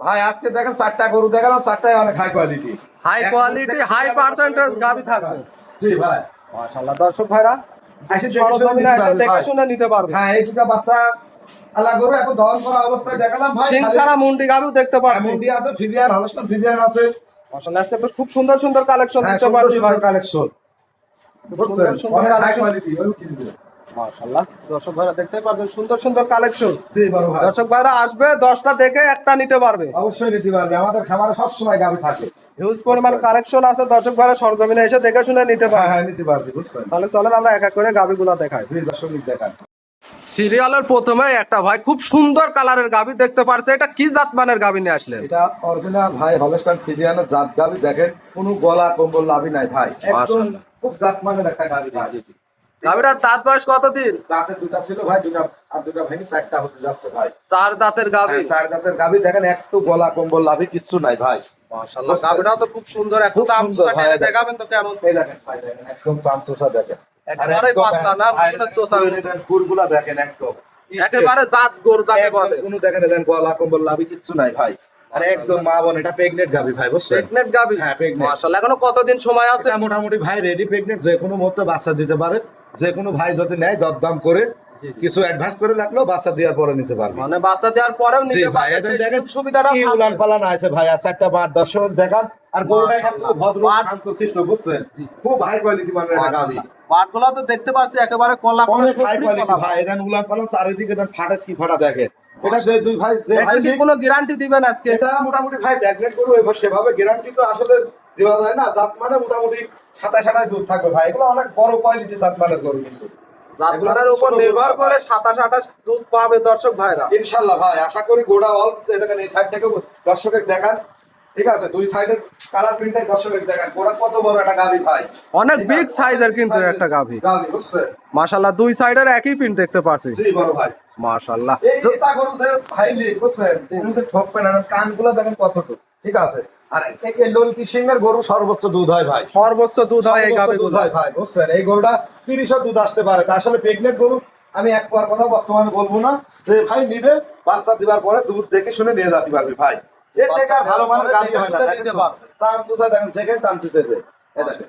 ভাই আজকে দেখেন 4টা গরু দেখালাম, 4টাই অনেক হাই কোয়ালিটি, হাই পার্সেন্টেজ গাবি থাকবে। জি ভাই মাশাআল্লাহ, দর্শক ভাইরা দেখে শুনে নিতে পারবে। হ্যাঁ, এই দুটা বাচ্চা আলা গরু এখন দহন করা অবস্থায় দেখালাম ভাই। সিং সারা মুন্ডি গাবিও দেখতে পাচ্ছি। মুন্ডি আছে, ফিজিয়ান হলস্টাইন ফিজিয়ান আছে। মাশাআল্লাহ, আজকে তো খুব সুন্দর সুন্দর কালেকশন হ্যাঁ, দেখতে পাচ্ছি ভাই। কালেকশন সুন্দর সুন্দর অনেক হাই কালেকশন। কোয়ালিটি ওই কি দিবে। মাশাআল্লাহ, দর্শক ভাইরা দেখতে পাচ্ছেন সুন্দর সুন্দর কালেকশন। জি বড় ভাই, দর্শক ভাইরা আসবে 10টা দেখে একটা নিতে পারবে। অবশ্যই নিতে পারবে, আমাদের খামারে সব সময় গাবি থাকে। হিউজ পরিমাণ কালেকশন আছে, দর্শক ভাইরা সরজমিনে এসে দেখে শুনে নিতে হ্যাঁ পারবে। হ্যাঁ, নিতে পারবে, বুঝছেন। তাহলে চলেন আমরা এক এক করে গাবিগুলো দেখাই। জি দর্শক দেখান। সিরিয়ালের প্রথমে একটা ভাই খুব সুন্দর কালারের গাবি দেখতে পারছে, এটা কি জাতমানের গাবি নিয়ে আসলেন? এটা অরিজিনাল ভাই হলস্টাইন ফিজিয়ানের জাত গাবি, দেখেন কোনো গলা কম্বল লাভি নাই ভাই, একদম মাশাআল্লাহ। খুব জাতমানের একটা গাবি ভাই। গাবিটার দাঁত বয়স কতদিন? দাঁতে দুটা ছিল ভাই, দুটা আর দুটা ভেঙে 4টা হতে যাচ্ছে ভাই। 4 দাঁতের গাবি। হ্যাঁ, 4 দাঁতের গাবি, দেখেন একটু গলা কম্বল লাভি কিচ্ছু নাই ভাই। মাশাআল্লাহ, গাবিটা তো খুব সুন্দর, একটু খুব সুন্দর ভাই, চামচুসা দেখাবেন তো কেমন? এই দেখেন ভাই, দেখেন একদম চামচুসা দেখেন, আর একেবারে একদম পাতলা না, ভাই, রসুনের চোষা। দেখেন কুরগুলা দেখেন একদম একেবারে জাত গরু যাকে বলে। কোনো দেখেন দেখেন গলা কম্বল লাভি কিচ্ছু নাই ভাই, আর একদম মা বোন, এটা প্রেগনেন্ট গাবি ভাই, বুঝছেন। প্রেগনেন্ট গাবি। হ্যাঁ, pregnant। মাশাআল্লাহ, এখনো কতদিন সময় আছে? এটা মোটামুটি ভাই রেডি প্রেগনেন্ট, যে কোনো মুহূর্তে বাচ্চা দিতে পারে। যে কোনো ভাই যদি নেয় দরদাম করে জি, জি। কিছু অ্যাডভান্স করে রাখলো, বাচ্চা দেওয়ার পরে নিতে পারবে। মানে বাচ্চা দেওয়ার পরেও জি নিতে ভাই, পারবে, এটা সেই দেখেন সুযোগ সুবিধাটা কি থাকবে। উলান পালান আছে ভাই, আর 4টা বার দর্শক দেখান, আর গরুটা কিন্তু মাশাআল্লাহ। ভদ্র বাট- শান্তশিষ্ট, বুঝছেন। খুব হাই কোয়ালিটি মানের একটা গাবি, পাটগুলো তো দেখতে পাচ্ছি একেবারে কলা অনেক হাই কোয়ালিটি ভাই। এখানে উলান পালান চারিদিকে দেন, ফাটাস কি ফাটা দেখেন। এটা যে দুই ভাই, যে ভাই কি কোনো গ্যারান্টি দিবেন আজকে? এটা মোটামুটি ভাই প্রেগনেন্ট গরু, এবার সেভাবে গ্যারান্টি তো আসলে দেওয়া যায় না। জাত মানে মোটামুটি 27-28 দুধ থাকবে ভাই, এগুলো অনেক বড় কোয়ালিটি জাত মানের গরু, কিন্তু জাতমানের উপর নির্ভর করে 27-28 দুধ পাবে দর্শক ভাইরা। ইনশাল্লাহ ভাই, আশা করি গোড়া অল্প। দেখেন এই সাইড থেকে দর্শকের দেখান, ঠিক আছে, দুই সাইডের কালার প্রিন্টটাই দর্শকের দেখান, গোড়া কত বড় একটা গাভি ভাই, অনেক ঠিক বিগ আছে? সাইজের কিন্তু একটা গাভি। গাভি, বুঝছেন। মাশাআল্লাহ, দুই সাইডের একই প্রিন্ট দেখতে পাচ্ছি। জি বড় ভাই, মাশাআল্লাহ। এটা গরু যে হাইলি, বুঝছেন, কিন্তু ঠকবে না, কানগুলো দেখেন কতটুকু, ঠিক আছে। আর এই ললকি সিং এর গরু সর্বোচ্চ দুধ হয় ভাই, সর্বোচ্চ দুধ হয় এই সর্বোচ্চ দুধ গাভিগুলো। হয় ভাই, বুঝছেন। এই গরুটা 30 দুধ আসতে পারে। তা আসলে প্রেগনেন্ট গরু আমি এক পর কথা বর্তমানে বলবো না, যে ভাই নিবে বাচ্চা দিবার পরে দুধ দেখে শুনে নিয়ে যেতে পারবে ভাই। এর থেকে আর ভালো মানের গাভি হয় না, দেখেন তো। টানচুসা দেখেন, যেখানে টানচুসে যে এই দেখেন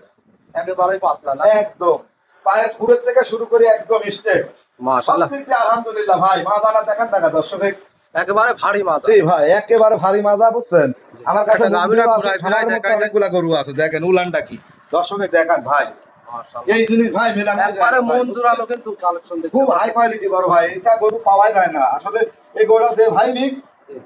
একেবারেই পাতলা না। একদম পায়ের খুঁড়ের থেকে শুরু করে একদম স্ট্রেট। মাশাআল্লাহ, আলহামদুলিল্লাহ ভাই, মাজাটা দেখেন না দর্শক। একেবারে ভারী মাছ। জি ভাই, একেবারে ভারী মাজা, বুঝছেন। আমার কাছে একটা গাভীরা গরু আছে, ঘুরায় খামারের ফিরায় মধ্যে দেখায় অনেকগুলা গরু আছে, দেখেন উলানটা কি দর্শকে দেখান ভাই। মাশাআল্লাহ, এই জিনিস ভাই মেলানো যায় না একবারে ভাই, মন বুঝছেন? জোড়ানো কিন্তু কালেকশন দেখতে খুব হাই কোয়ালিটি বড় ভাই, এটা গরু পাওয়া যায় না আসলে। এই গরুটা যে ভাই নিক,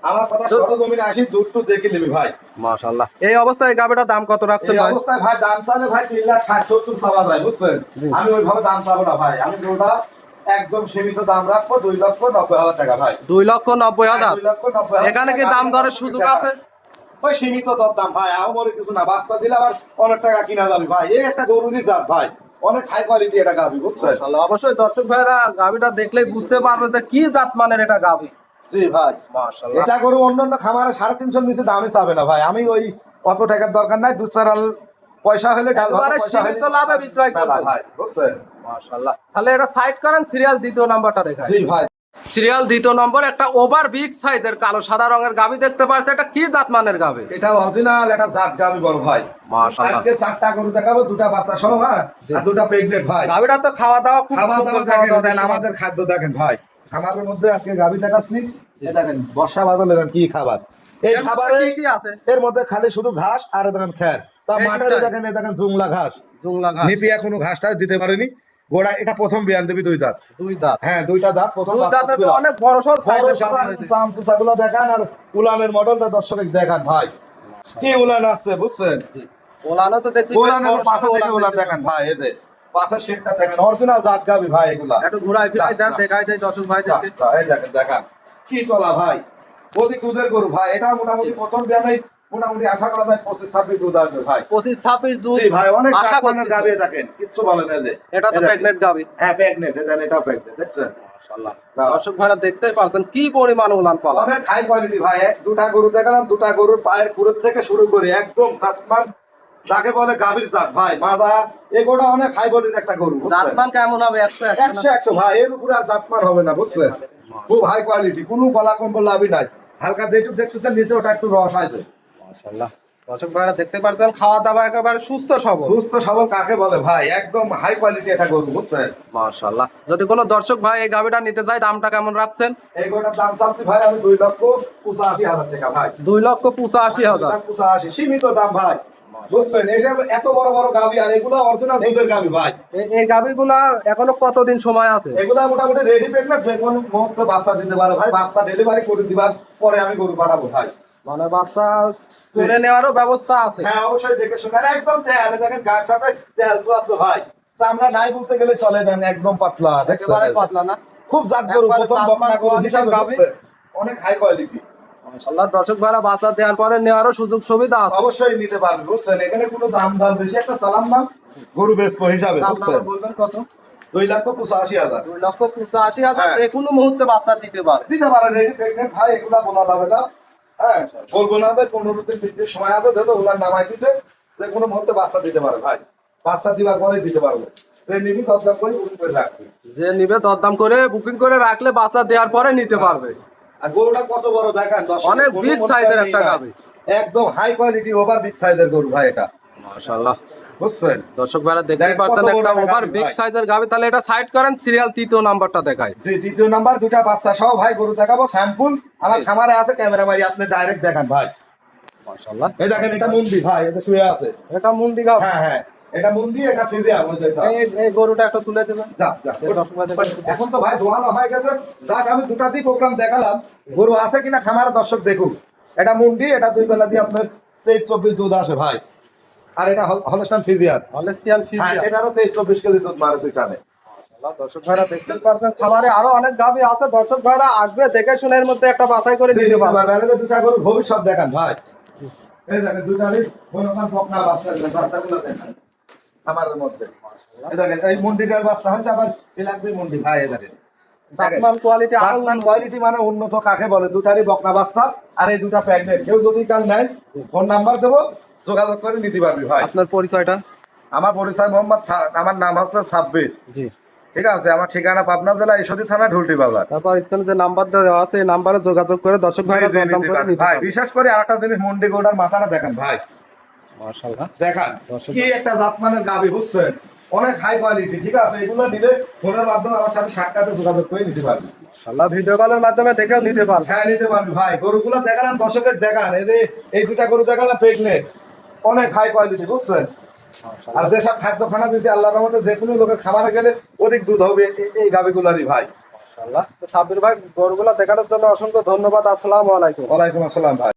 আমার কথা সরজমিনে আসি, দুধ টুধ দেখে নিবি ভাই। মাশাআল্লাহ। এই অবস্থায় এই গাভিটার দাম কত রাখছেন এই ভাই? অবস্থায় ভাই দাম চাইলে ভাই 3,60,70 চাওয়া যায়, বুঝছেন। আমি ওইভাবে দাম চাবো না ভাই, আমি গরুটা একদম সীমিত দাম রাখবো, 2,90,000 টাকা ভাই। 2,90,000। 2,90,000 এখানে কি দাম দরের সুযোগ আছে? ওই সীমিত দাম ভাই, আমারই কিছু না। বাচ্চা দিলে আবার অনেক টাকা কিনা যাবে ভাই, এই একটা গরুরই জাত ভাই, অনেক হাই কোয়ালিটি এটা গাভি, বুঝছেন। মাশাআল্লাহ, অবশ্যই দর্শক ভাইরা গাভিটা দেখলেই বুঝতে পারবে যে কি জাত মানের এটা গাভি। জি ভাই, মাশাআল্লাহ, এটা গরু অন্যান্য খামারে 350 নিচে দামে চাবে না ভাই। আমি ওই অত টাকার দরকার নাই, দু চার আল পয়সা হলে ডাল ভাত একেবারে পয়সা হলে সীমিত লাভে বিক্রয় মেলা করবেন। ভাই, বুঝছেন। মাশাআল্লাহ, তাহলে এটা সাইড করেন, সিরিয়াল দ্বিতীয় নাম্বারটা দেখায়। জি ভাই, সিরিয়াল দ্বিতীয় নম্বর একটা ওভার বিগ সাইজের কালো সাদা রঙের গাভি দেখতে পারছে, এটা কি জাত মানের গাভি? এটা অরিজিনাল একটা জাত গাভি বড় ভাই। মাশাআল্লাহ, আজকে 4টা গরু দেখাবো, দুটা বাচ্চা সহ, হ্যাঁ, আর দুটা প্রেগনেন্ট ভাই। গাভিটা তো খাওয়া দাওয়া খুব খাওয়া সুন্দর দাওয়া খাওয়া দেখেন, দাওয়া দেন আমাদের খাদ্য দেখেন ভাই। খাবারের মধ্যে আজকে গাভি দেখাচ্ছি, এই দেখেন বর্ষা বাদলে কি খাবার। এই এর মধ্যে খাবারে কি কি আছে? এর মধ্যে খালি শুধু ঘাস আর দেখেন খ্যার। তা এই মাঠে দুটাই? দেখেন, এই দেখেন জুংলা ঘাস। জুংলা ঘাস। নিপি এখনো ঘাসটা দিতে পারেনি। গোড়া এটা প্রথম বিয়ান দেবি, 2 দাঁত। দুই দাঁত। হ্যাঁ, 2টা দাঁত, প্রথম দুই দাঁতে তো দাঁত। অনেক বড়সড় সাইজের গাভি হয়েছে। চামচুসাগুলো দেখান, আর উলানের মডেলটা দর্শক দেখান ভাই, কি উলান আছে, বুঝছেন। ওলানো তো দেখছি উলানের বেশ পাশে বড় থেকে উলান দেখতে দেখান ভাই, এদের পাশের শেপটা দেখেন, অরিজিনাল জাত গাভি ভাই এগুলা। একটু ঘুরাই ফিরাই দেন, দেখাই দেয় দর্শক ভাইদেরকে। এই দেখেন দেখান কি তলা ভাই, অধিক দুধের গরু ভাই। এটা মোটামুটি প্রথম বিয়ানে মোটামুটি আশা করা যায় 25-26 দুধ আসবে ভাই। 25-26 দুধ জি ভাই, অনেক আশা জাতমানের করতেছি। গাভি দেখেন, কিচ্ছু বলে না যে। এটা তো এই দেখেন। প্রেগনেন্ট গাভি। হ্যাঁ, প্রেগনেন্ট, দেন এটাও প্রেগনেন্ট, দেখছেন। মাশাআল্লাহ, দর্শক ভাইরা দেখতেই পারছেন কি পরিমাণ উলান পালা। অনেক হাই কোয়ালিটি ভাই। দুটা গরু দেখালাম, দুটা গরুর পায়ের খুরের থেকে শুরু করে একদম জাতমান, যাকে বলে গাভীর জাত ভাই। মাদা এগুলো অনেক হাই বডির একটা গরু, বুঝছেন। জাতমান কেমন হবে? 100 100 ভাই, এর উপরে আর জাতমান হবে না, বুঝছেন। খুব হাই কোয়ালিটি, কোনো গলা কম্বল লাভই নাই। হালকা যেটুকু দেখতেছেন নিচে ওটা একটু রস আছে। মাশাআল্লাহ, দর্শক ভাইরা দেখতে পাচ্ছেন খাওয়া দাওয়া একেবারে সুস্থ সবল। সুস্থ সবল কাকে বলে ভাই, একদম হাই কোয়ালিটি এটা গরু, বুঝছেন। মাশাআল্লাহ, যদি কোনো দর্শক ভাই এই গাভিটা নিতে চায় দামটা কেমন রাখছেন? এই গরুটার দাম চাচ্ছি ভাই আমি 2,85,000 টাকা ভাই। 2,85,000। 2,85,000 সীমিত দাম ভাই, বুঝছেন। এইসব এত বড় বড় গাভি আর এগুলো অরিজিনাল দুধের গাভি ভাই। এই গাভিগুলা এখনো কতদিন সময় আছে? এগুলা মোটামুটি রেডি প্রেগনেন্ট, যে কোনো মুহূর্তে বাচ্চা দিতে পারে ভাই। বাচ্চা ডেলিভারি করে দিবার পরে আমি গরু পাঠাবো ভাই। মানে বাচ্চা তুলে নেওয়ারও ব্যবস্থা আছে? হ্যাঁ অবশ্যই, দেখে শুনে। আর একদম তেল, দেখেন গায়ের সাথে তেল আছে ভাই। চামড়া নাই বলতে গেলে চলে, দেন একদম পাতলা, একেবারে পাতলা না? খুব জাত গরু, একবারে প্রথম জাত বকনা গরু মান হিসাবে গাভী। বুঝছেন, অনেক হাই কোয়ালিটি। মাশাআল্লাহ, দর্শক ভাইরা বাচ্চা দেওয়ার পরে নেওয়ারও সুযোগ সুবিধা আছে? অবশ্যই নিতে পারবে, বুঝছেন। এখানে কোনো দাম বেশি একটা সালাম দাম গরু বেচবো হিসাবে, বুঝছেন। বলবেন কত? 2,85,000 2,85,000 হ্যাঁ। যে কোনো মুহূর্তে বাচ্চা দিতে পারে। দিতে পারে রেডি প্রেগনেন্ট ভাই। এগুলা বলা যাবে না, হ্যাঁ বলবো না ভাই। 15 দিন বৃদ্ধির সময় আছে, যেহেতু ওগুলা নামাই দিছে, যে কোনো মুহূর্তে বাচ্চা দিতে পারে ভাই। বাচ্চা দিবার পরে দিতে পারবে। যে নিবি দরদাম করে বুকিং করে রাখবে। যে নিবে দরদাম করে বুকিং করে রাখলে বাচ্চা দেওয়ার পরে নিতে পারবে। আর গরুটা কত বড় দেখেন, অনেক বিগ সাইজের একটা গাভী, একদম হাই কোয়ালিটি ওভার বিগ সাইজের গরু ভাই এটা, মাশাআল্লাহ। বুঝছেন। দর্শক ভাইরা দেখতে দেখ পাচ্ছেন কত বড় একটা একটা ওভার গাভী বিগ ভাই। সাইজের গাভী। তাহলে এটা সাইড করেন, সিরিয়াল 3য় নাম্বারটা দেখায়। যে দ্বিতীয় নাম্বার দুটা বাচ্চা সহ ভাই গরু দেখাবো স্যাম্পল। আমার জি। খামারে আছে, ক্যামেরা মারি আপনি ডাইরেক্ট দেখান ভাই। মাশাআল্লাহ, এই দেখেন, এটা মুন্ডি ভাই, এটা শুয়ে আছে। এটা মুন্ডি গাভী। হ্যাঁ হ্যাঁ, এটা মুন্ডি, এটা ফিজিয়াম। ওই যেটা এই গরুটা একটু তুলে দেবেন। যা, যা। এই দর্শক ভাইদের একটু- এখন তো ভাই দোয়ানো হয়ে গেছে, জাস্ট আমি দুটাতেই প্রোগ্রাম দেখালাম। গরু আছে কিনা খামারে দর্শক দেখুক। এটা মুন্ডি, এটা 2 বেলা দিয়ে আপনার 23-24 দুধ আসে ভাই। আর এটা হলস্টাইন ফিজিয়ান, হলস্টিয়ান হ্যাঁ ফ্রিজিয়ান। এটারও 23-24 কেজি দুধ মারে দুইটানে। মাশাআল্লাহ, দর্শক ভাইরা দেখতে পাচ্ছেন খামারে আরো অনেক গাভী আছে। দর্শক ভাইরা আসবে, দেখে শুনে এর মধ্যে একটা বাছাই করে দিতে পারবে। আর দুটা গরু ভবিষ্যৎ দেখান ভাই। এই দেখেন দুটারই কোনো কাজ বকনা বাচ্চা, বাচ্চাগুলো দেখেন খামারের মধ্যে। এই দেখেন এই মুন্ডিটার বাচ্চা হচ্ছে আবার পিলাকবি মুন্ডি ভাই। এই দেখেন জাতমান কোয়ালিটি আরো জাতমান কোয়ালিটি মানে উন্নত কাকে বলে, দুটারই বকনা বাচ্চা আর এই দুটা প্রেগনেন্ট। কেউ যদি কাল নেন, ফোন নাম্বার দেবো, যোগাযোগ করে নিতে পারবি ভাই। আপনার পরিচয়টা? আমার পরিচয় মোহাম্মদ আমার নাম হচ্ছে সাব্বির, জি। ঠিক আছে। আমার ঠিকানা পাবনা জেলা ঈশ্বরদী থানা ঢুলটি বাজার। তারপর স্ক্রিনে যে নাম্বার দেওয়া আছে এই নাম্বারে যোগাযোগ করে দর্শক ভাইরা জি, জি, দরদাম নিতে করে পারবি নিতে ভাই। পারবে। বিশেষ করে আরেকটা জিনিস, মুন্ডি গোড়ার মাথাটা দেখেন ভাই, মাশাআল্লাহ, দেখান দর্শক- কি একটা জাতমানের গাভী, বুঝছেন। অনেক হাই কোয়ালিটি, ঠিক আছে। এগুলো নিলে ফোনের মাধ্যমে আমার সাথে সাক্ষাতে যোগাযোগ করে নিতে পারবি। মাশাআল্লাহ, ভিডিও কলের মাধ্যমে দেখেও নিতে পারবে। হ্যাঁ নিতে পারবি ভাই। গরুগুলো দেখালাম দর্শকের, দেখান এই যে এই দুটা গরু দেখালাম প্রেগনেন্ট, অনেক হাই কোয়ালিটি, বুঝছেন। আর যেসব খাদ্য খানা দিয়েছে আল্লাহর রহমতে, যে কোনো লোকের খামারে গেলে অধিক দুধ হবে এই গাভীগুলারই ভাই। মাশাআল্লাহ। তো সাব্বির ভাই, গরুগুলা দেখানোর জন্য অসংখ্য ধন্যবাদ। আসসালামু আলাইকুম। ওয়ালাইকুম আসসালাম ভাই।